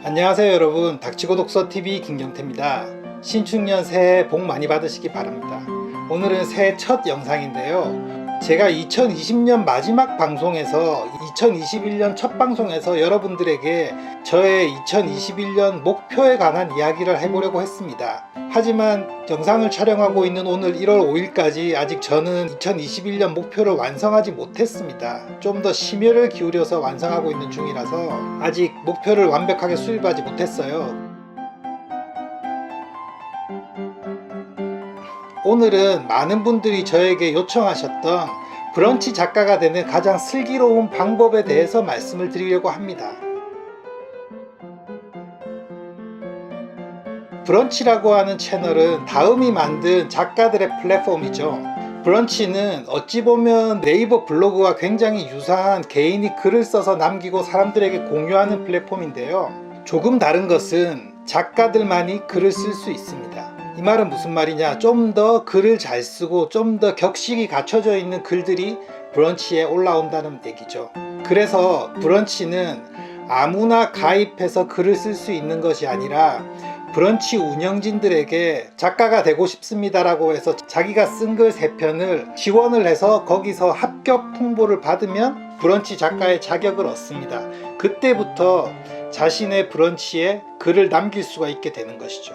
안녕하세요 여러분, 닥치고 독서TV 김경태입니다. 신축년 새해 복 많이 받으시기 바랍니다. 오늘은 새해 첫 영상인데요, 제가 2020년 마지막 방송에서 2021년 첫 방송에서 여러분들에게 저의 2021년 목표에 관한 이야기를 해보려고 했습니다. 하지만 영상을 촬영하고 있는 오늘 1월 5일까지 아직 저는 2021년 목표를 완성하지 못했습니다. 좀 더 심혈을 기울여서 완성하고 있는 중이라서 아직 목표를 완벽하게 수립하지 못했어요. 오늘은 많은 분들이 저에게 요청하셨던 브런치 작가가 되는 가장 슬기로운 방법에 대해서 말씀을 드리려고 합니다. 브런치라고 하는 채널은 다음이 만든 작가들의 플랫폼이죠. 브런치는 어찌 보면 네이버 블로그와 굉장히 유사한 개인이 글을 써서 남기고 사람들에게 공유하는 플랫폼인데요, 조금 다른 것은 작가들만이 글을 쓸 수 있습니다. 이 말은 무슨 말이냐, 좀 더 글을 잘 쓰고 좀 더 격식이 갖춰져 있는 글들이 브런치에 올라온다는 얘기죠. 그래서 브런치는 아무나 가입해서 글을 쓸 수 있는 것이 아니라 브런치 운영진들에게 작가가 되고 싶습니다 라고 해서 자기가 쓴 글 3편을 지원을 해서 거기서 합격 통보를 받으면 브런치 작가의 자격을 얻습니다. 그때부터 자신의 브런치에 글을 남길 수가 있게 되는 것이죠.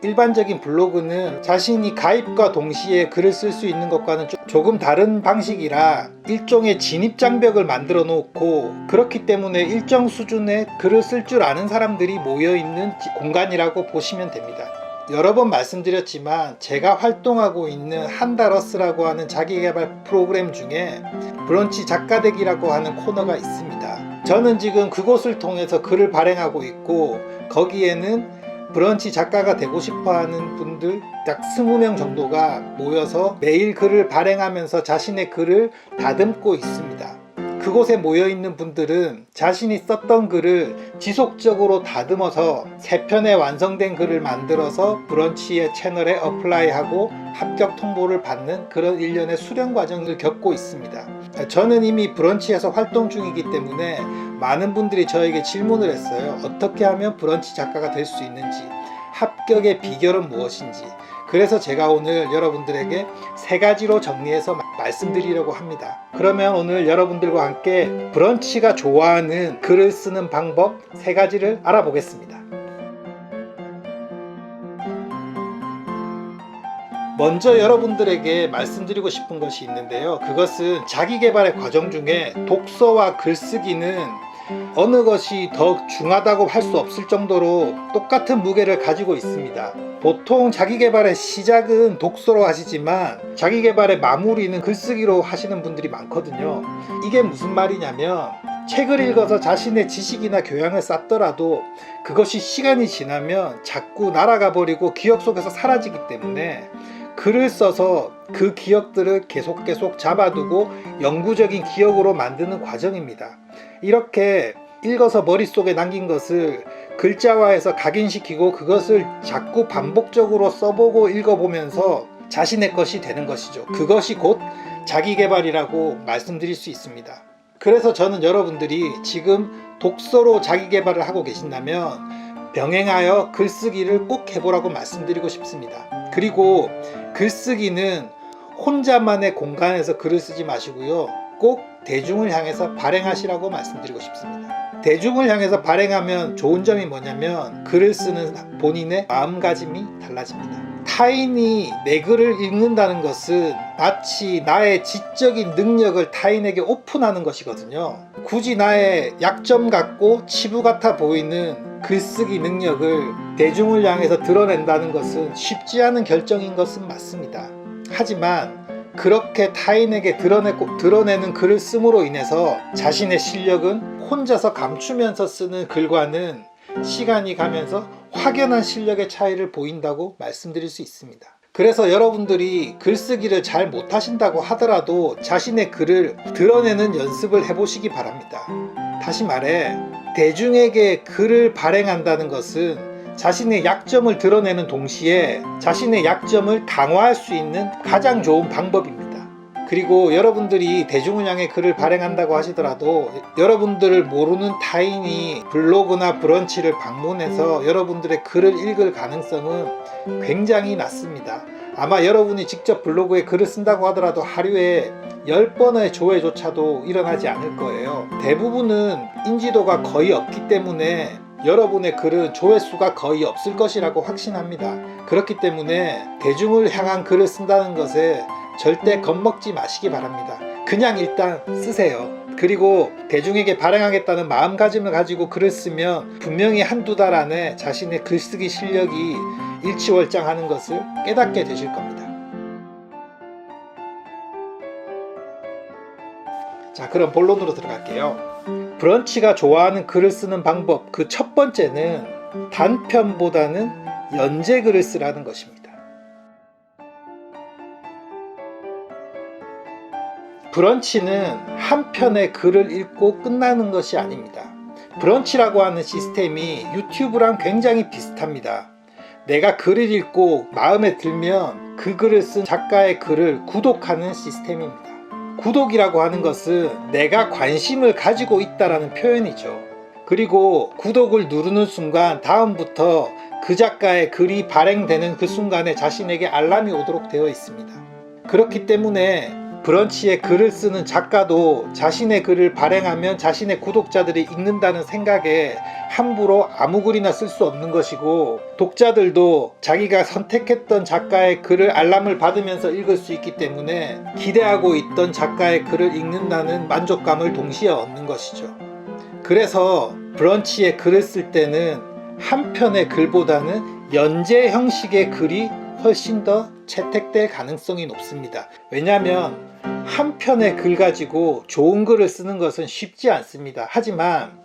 일반적인 블로그는 자신이 가입과 동시에 글을 쓸 수 있는 것과는 조금 다른 방식이라 일종의 진입장벽을 만들어 놓고, 그렇기 때문에 일정 수준의 글을 쓸 줄 아는 사람들이 모여있는 공간이라고 보시면 됩니다. 여러 번 말씀드렸지만 제가 활동하고 있는 한달어스라고 하는 자기개발 프로그램 중에 브런치 작가되기라고 하는 코너가 있습니다. 저는 지금 그곳을 통해서 글을 발행하고 있고, 거기에는 브런치 작가가 되고 싶어하는 분들 약 20명 정도가 모여서 매일 글을 발행하면서 자신의 글을 다듬고 있습니다. 그곳에 모여있는 분들은 자신이 썼던 글을 지속적으로 다듬어서 3편의 완성된 글을 만들어서 브런치의 채널에 어플라이하고 합격 통보를 받는 그런 일련의 수련 과정을 겪고 있습니다. 저는 이미 브런치에서 활동 중이기 때문에 많은 분들이 저에게 질문을 했어요. 어떻게 하면 브런치 작가가 될 수 있는지, 합격의 비결은 무엇인지. 그래서 제가 오늘 여러분들에게 3가지로 정리해서 말씀드리려고 합니다. 그러면 오늘 여러분들과 함께 브런치가 좋아하는 글을 쓰는 방법 3가지를 알아보겠습니다. 먼저 여러분들에게 말씀드리고 싶은 것이 있는데요, 그것은 자기개발의 과정 중에 독서와 글쓰기는 어느 것이 더 중하다고 할 수 없을 정도로 똑같은 무게를 가지고 있습니다. 보통 자기개발의 시작은 독서로 하시지만 자기개발의 마무리는 글쓰기로 하시는 분들이 많거든요. 이게 무슨 말이냐면, 책을 읽어서 자신의 지식이나 교양을 쌓더라도 그것이 시간이 지나면 자꾸 날아가 버리고 기억 속에서 사라지기 때문에 글을 써서 그 기억들을 계속 잡아두고 영구적인 기억으로 만드는 과정입니다. 이렇게 읽어서 머릿속에 남긴 것을 글자화해서 각인시키고 그것을 자꾸 반복적으로 써보고 읽어보면서 자신의 것이 되는 것이죠. 그것이 곧 자기개발이라고 말씀드릴 수 있습니다. 그래서 저는 여러분들이 지금 독서로 자기개발을 하고 계신다면 병행하여 글쓰기를 꼭 해보라고 말씀드리고 싶습니다. 그리고 글쓰기는 혼자만의 공간에서 글을 쓰지 마시고요, 꼭 대중을 향해서 발행하시라고 말씀드리고 싶습니다. 대중을 향해서 발행하면 좋은 점이 뭐냐면, 글을 쓰는 본인의 마음가짐이 달라집니다. 타인이 내 글을 읽는다는 것은 마치 나의 지적인 능력을 타인에게 오픈하는 것이거든요. 굳이 나의 약점 같고 치부 같아 보이는 글쓰기 능력을 대중을 향해서 드러낸다는 것은 쉽지 않은 결정인 것은 맞습니다. 하지만 그렇게 타인에게 드러내는 글을 씀으로 인해서 자신의 실력은 혼자서 감추면서 쓰는 글과는 시간이 가면서 확연한 실력의 차이를 보인다고 말씀드릴 수 있습니다. 그래서 여러분들이 글쓰기를 잘 못하신다고 하더라도 자신의 글을 드러내는 연습을 해보시기 바랍니다. 다시 말해, 대중에게 글을 발행한다는 것은 자신의 약점을 드러내는 동시에 자신의 약점을 강화할 수 있는 가장 좋은 방법입니다. 그리고 여러분들이 대중을 향해 글을 발행한다고 하시더라도 여러분들을 모르는 타인이 블로그나 브런치를 방문해서 여러분들의 글을 읽을 가능성은 굉장히 낮습니다. 아마 여러분이 직접 블로그에 글을 쓴다고 하더라도 하루에 10번의 조회조차도 일어나지 않을 거예요. 대부분은 인지도가 거의 없기 때문에 여러분의 글은 조회수가 거의 없을 것이라고 확신합니다. 그렇기 때문에 대중을 향한 글을 쓴다는 것에 절대 겁먹지 마시기 바랍니다. 그냥 일단 쓰세요. 그리고 대중에게 발행하겠다는 마음가짐을 가지고 글을 쓰면 분명히 한두 달 안에 자신의 글쓰기 실력이 일취월장하는 것을 깨닫게 되실 겁니다. 자, 그럼 본론으로 들어갈게요. 브런치가 좋아하는 글을 쓰는 방법, 그 첫 번째는 단편보다는 연재글을 쓰라는 것입니다. 브런치는 한 편의 글을 읽고 끝나는 것이 아닙니다. 브런치라고 하는 시스템이 유튜브랑 굉장히 비슷합니다. 내가 글을 읽고 마음에 들면 그 글을 쓴 작가의 글을 구독하는 시스템입니다. 구독이라고 하는 것은 내가 관심을 가지고 있다라는 표현이죠. 그리고 구독을 누르는 순간 다음부터 그 작가의 글이 발행되는 그 순간에 자신에게 알람이 오도록 되어 있습니다. 그렇기 때문에 브런치에 글을 쓰는 작가도 자신의 글을 발행하면 자신의 구독자들이 읽는다는 생각에 함부로 아무 글이나 쓸 수 없는 것이고, 독자들도 자기가 선택했던 작가의 글을 알람을 받으면서 읽을 수 있기 때문에 기대하고 있던 작가의 글을 읽는다는 만족감을 동시에 얻는 것이죠. 그래서 브런치에 글을 쓸 때는 한 편의 글보다는 연재 형식의 글이 훨씬 더 채택될 가능성이 높습니다. 왜냐하면 한 편의 글 가지고 좋은 글을 쓰는 것은 쉽지 않습니다. 하지만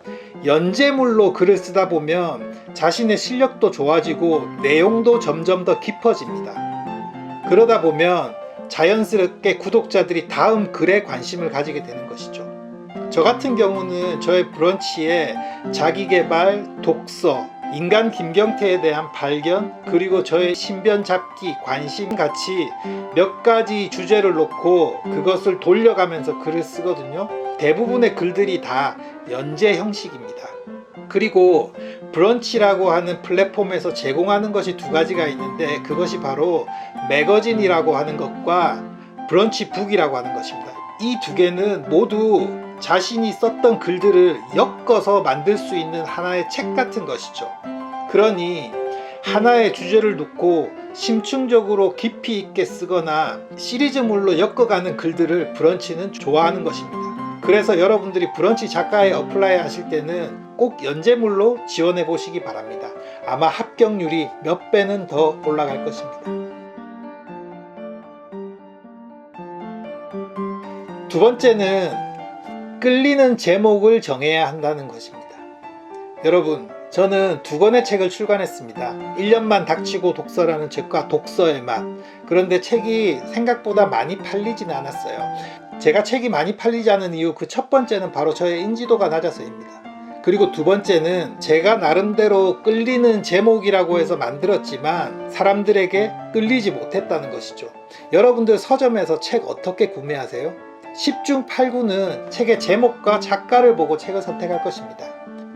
연재물로 글을 쓰다 보면 자신의 실력도 좋아지고 내용도 점점 더 깊어집니다. 그러다 보면 자연스럽게 구독자들이 다음 글에 관심을 가지게 되는 것이죠. 저 같은 경우는 저의 브런치에 자기계발, 독서, 인간 김경태에 대한 발견, 그리고 저의 신변 잡기, 관심 같이 몇 가지 주제를 놓고 그것을 돌려가면서 글을 쓰거든요. 대부분의 글들이 다 연재 형식입니다. 그리고 브런치라고 하는 플랫폼에서 제공하는 것이 두 가지가 있는데, 그것이 바로 매거진이라고 하는 것과 브런치 북이라고 하는 것입니다. 이 두 개는 모두 자신이 썼던 글들을 엮어서 만들 수 있는 하나의 책 같은 것이죠. 그러니 하나의 주제를 놓고 심층적으로 깊이 있게 쓰거나 시리즈물로 엮어가는 글들을 브런치는 좋아하는 것입니다. 그래서 여러분들이 브런치 작가에 어플라이 하실 때는 꼭 연재물로 지원해 보시기 바랍니다. 아마 합격률이 몇 배는 더 올라갈 것입니다. 두 번째는 끌리는 제목을 정해야 한다는 것입니다. 여러분, 저는 2권의 책을 출간했습니다. 1년만 닥치고 독서라는 책과 독서의 맛. 그런데 책이 생각보다 많이 팔리지는 않았어요. 제가 책이 많이 팔리지 않은 이유, 그 첫 번째는 바로 저의 인지도가 낮아서입니다. 그리고 두 번째는 제가 나름대로 끌리는 제목이라고 해서 만들었지만 사람들에게 끌리지 못했다는 것이죠. 여러분들 서점에서 책 어떻게 구매하세요? 10중 8구는 책의 제목과 작가를 보고 책을 선택할 것입니다.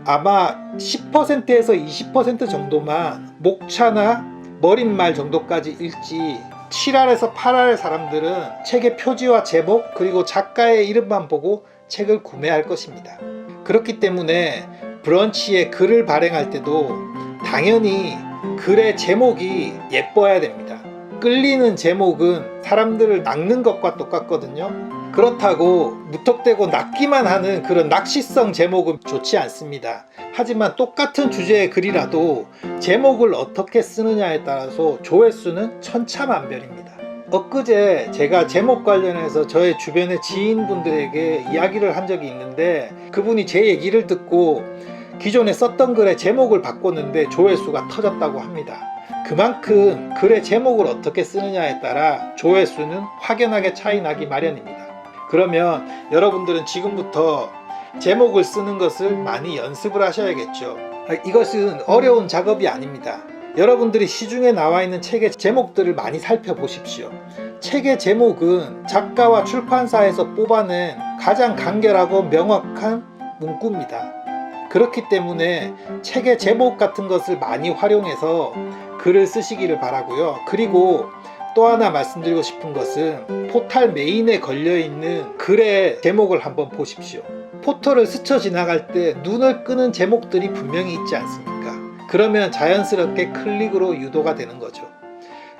아마 10%에서 20% 정도만 목차나 머릿말 정도까지 읽지 7알에서 8알 사람들은 책의 표지와 제목 그리고 작가의 이름만 보고 책을 구매할 것입니다. 그렇기 때문에 브런치에 글을 발행할 때도 당연히 글의 제목이 예뻐야 됩니다. 끌리는 제목은 사람들을 낚는 것과 똑같거든요. 그렇다고 무턱대고 낚기만 하는 그런 낚시성 제목은 좋지 않습니다. 하지만 똑같은 주제의 글이라도 제목을 어떻게 쓰느냐에 따라서 조회수는 천차만별입니다. 엊그제 제가 제목 관련해서 저의 주변의 지인분들에게 이야기를 한 적이 있는데, 그분이 제 얘기를 듣고 기존에 썼던 글의 제목을 바꿨는데 조회수가 터졌다고 합니다. 그만큼 글의 제목을 어떻게 쓰느냐에 따라 조회수는 확연하게 차이 나기 마련입니다. 그러면 여러분들은 지금부터 제목을 쓰는 것을 많이 연습을 하셔야겠죠. 이것은 어려운 작업이 아닙니다. 여러분들이 시중에 나와 있는 책의 제목들을 많이 살펴보십시오. 책의 제목은 작가와 출판사에서 뽑아낸 가장 간결하고 명확한 문구입니다. 그렇기 때문에 책의 제목 같은 것을 많이 활용해서 글을 쓰시기를 바라고요. 그리고 또 하나 말씀드리고 싶은 것은 포털 메인에 걸려있는 글의 제목을 한번 보십시오. 포털을 스쳐 지나갈 때 눈을 끄는 제목들이 분명히 있지 않습니까? 그러면 자연스럽게 클릭으로 유도가 되는 거죠.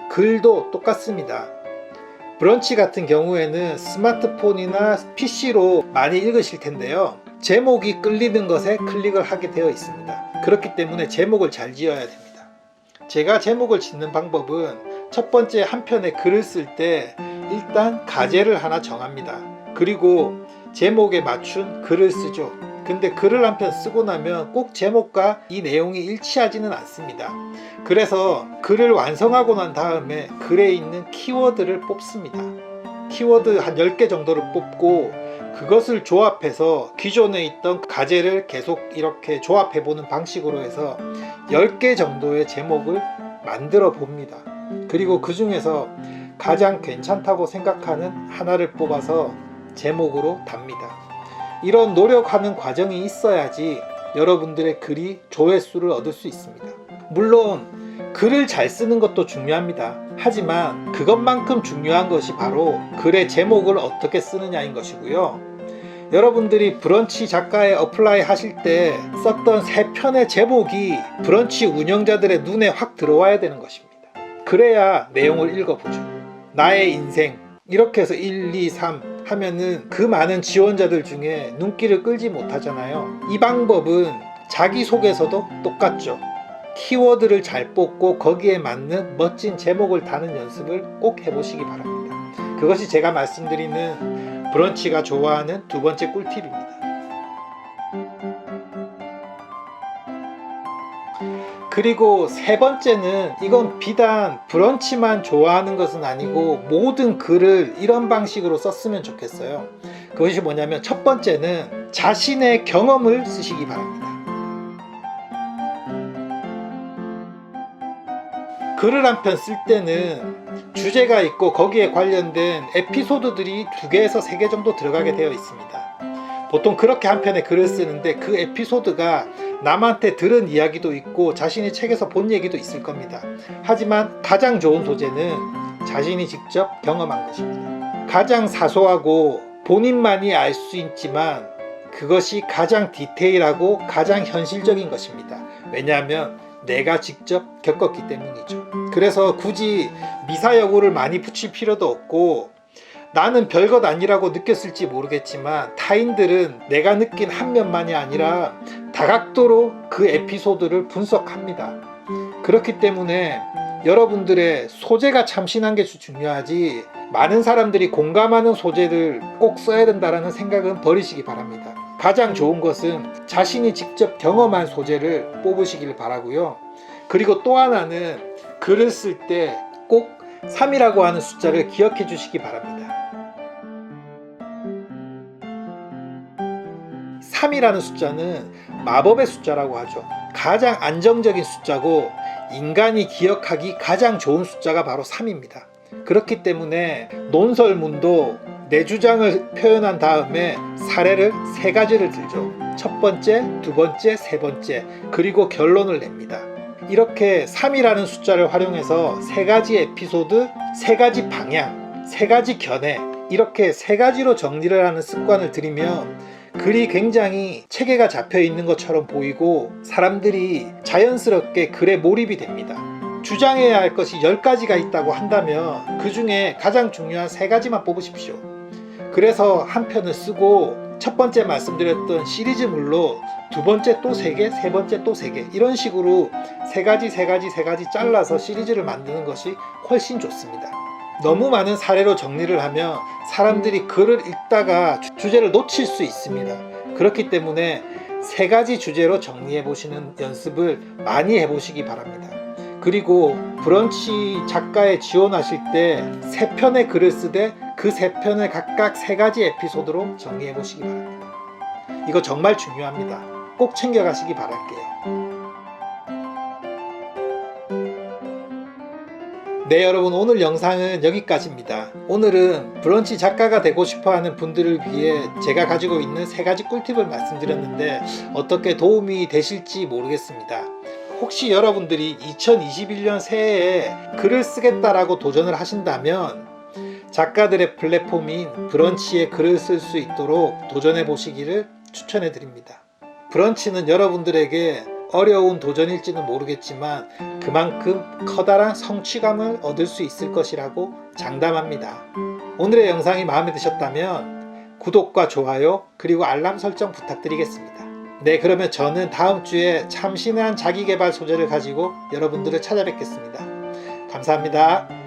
글도 똑같습니다. 브런치 같은 경우에는 스마트폰이나 PC로 많이 읽으실 텐데요. 제목이 끌리는 것에 클릭을 하게 되어 있습니다. 그렇기 때문에 제목을 잘 지어야 됩니다. 제가 제목을 짓는 방법은 첫 번째 한 편의 글을 쓸 때 일단 가제를 하나 정합니다. 그리고 제목에 맞춘 글을 쓰죠. 근데 글을 한 편 쓰고 나면 꼭 제목과 이 내용이 일치하지는 않습니다. 그래서 글을 완성하고 난 다음에 글에 있는 키워드를 뽑습니다. 키워드 한 10개 정도를 뽑고 그것을 조합해서 기존에 있던 가제를 계속 이렇게 조합해 보는 방식으로 해서 10개 정도의 제목을 만들어 봅니다. 그리고 그 중에서 가장 괜찮다고 생각하는 하나를 뽑아서 제목으로 답니다. 이런 노력하는 과정이 있어야지 여러분들의 글이 조회수를 얻을 수 있습니다. 물론 글을 잘 쓰는 것도 중요합니다. 하지만 그것만큼 중요한 것이 바로 글의 제목을 어떻게 쓰느냐인 것이고요. 여러분들이 브런치 작가에 어플라이 하실 때 썼던 3편의 제목이 브런치 운영자들의 눈에 확 들어와야 되는 것입니다. 그래야 내용을 읽어보죠. 나의 인생 이렇게 해서 1, 2, 3 하면은 그 많은 지원자들 중에 눈길을 끌지 못하잖아요. 이 방법은 자기소개서도 똑같죠. 키워드를 잘 뽑고 거기에 맞는 멋진 제목을 다는 연습을 꼭 해보시기 바랍니다. 그것이 제가 말씀드리는 브런치가 좋아하는 두 번째 꿀팁입니다. 그리고 세 번째는 이건 비단 브런치만 좋아하는 것은 아니고 모든 글을 이런 방식으로 썼으면 좋겠어요. 그것이 뭐냐면 첫 번째는 자신의 경험을 쓰시기 바랍니다. 글을 한 편 쓸 때는 주제가 있고 거기에 관련된 에피소드들이 2개에서 3개 정도 들어가게 되어 있습니다. 보통 그렇게 한 편의 글을 쓰는데 그 에피소드가 남한테 들은 이야기도 있고 자신이 책에서 본 얘기도 있을 겁니다. 하지만 가장 좋은 소재는 자신이 직접 경험한 것입니다. 가장 사소하고 본인만이 알 수 있지만 그것이 가장 디테일하고 가장 현실적인 것입니다. 왜냐하면 내가 직접 겪었기 때문이죠. 그래서 굳이 미사여구를 많이 붙일 필요도 없고 나는 별것 아니라고 느꼈을지 모르겠지만 타인들은 내가 느낀 한 면만이 아니라 다각도로 그 에피소드를 분석합니다. 그렇기 때문에 여러분들의 소재가 참신한 게 중요하지 많은 사람들이 공감하는 소재를 꼭 써야 된다는 생각은 버리시기 바랍니다. 가장 좋은 것은 자신이 직접 경험한 소재를 뽑으시길 바라고요. 그리고 또 하나는 글을 쓸 때 꼭 3이라고 하는 숫자를 기억해 주시기 바랍니다. 3이라는 숫자는 마법의 숫자라고 하죠. 가장 안정적인 숫자고 인간이 기억하기 가장 좋은 숫자가 바로 3입니다. 그렇기 때문에 논설문도 내 주장을 표현한 다음에 사례를 3가지를 들죠. 첫 번째, 두 번째, 세 번째, 그리고 결론을 냅니다. 이렇게 3이라는 숫자를 활용해서 3가지 에피소드, 3가지 방향, 3가지 견해 이렇게 3가지로 정리를 하는 습관을 들이면 글이 굉장히 체계가 잡혀 있는 것처럼 보이고 사람들이 자연스럽게 글에 몰입이 됩니다. 주장해야 할 것이 10가지가 있다고 한다면 그 중에 가장 중요한 3가지만 뽑으십시오. 그래서 한 편을 쓰고 첫 번째 말씀드렸던 시리즈물로 두 번째 또 3개, 세 번째 또 3개 이런 식으로 3가지 잘라서 시리즈를 만드는 것이 훨씬 좋습니다. 너무 많은 사례로 정리를 하면 사람들이 글을 읽다가 주제를 놓칠 수 있습니다. 그렇기 때문에 3가지 주제로 정리해 보시는 연습을 많이 해보시기 바랍니다. 그리고 브런치 작가에 지원하실 때 3편의 글을 쓰되 그 3편을 각각 3가지 에피소드로 정리해 보시기 바랍니다. 이거 정말 중요합니다. 꼭 챙겨가시기 바랄게요. 네, 여러분, 오늘 영상은 여기까지입니다. 오늘은 브런치 작가가 되고 싶어하는 분들을 위해 제가 가지고 있는 3가지 꿀팁을 말씀드렸는데 어떻게 도움이 되실지 모르겠습니다. 혹시 여러분들이 2021년 새해에 글을 쓰겠다라고 도전을 하신다면 작가들의 플랫폼인 브런치에 글을 쓸 수 있도록 도전해 보시기를 추천해 드립니다. 브런치는 여러분들에게 어려운 도전일지는 모르겠지만 그만큼 커다란 성취감을 얻을 수 있을 것이라고 장담합니다. 오늘의 영상이 마음에 드셨다면 구독과 좋아요 그리고 알람 설정 부탁드리겠습니다. 네, 그러면 저는 다음 주에 참신한 자기계발 소재를 가지고 여러분들을 찾아뵙겠습니다. 감사합니다.